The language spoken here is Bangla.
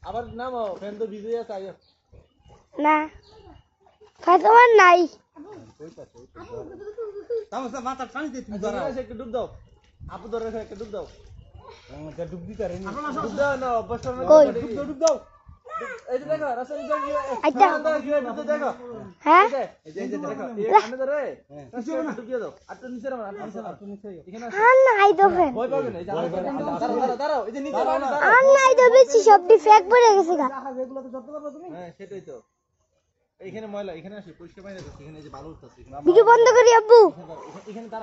আবার নামাও ফ্যান তো ভিজে আছে আইও না খাবার নাই তামসা মাথা পানি দে তুমি ধরা একটু ডুব দাও আপু ধরে একটা ডুব দাও যা ডুব দিতে রে ডুব দাও না অবস্থা ডুব দাও এই যে দেখো রাসেল আচ্ছা দেখো হ্যাঁ এই যে দেখো এই কানে ধরে ডুব দিয়ে দাও আর তো নিচে নামা আর তো নিচে এখানে আর নাই তো ফেন ভয় পাবে না এই যে দাঁড়াও এই যে নিচে আর নাই তো বেশি সবটি ফেক পড়ে গেছে গা এগুলো তো ধরতে পারবে তুমি হ্যাঁ সেটাই তো এইখানে ময়লা এখানে আসি পরিষ্কার পানি আছে এখানে এই যে বালু আছে ভিডিও বন্ধ করি আব্বু এখানে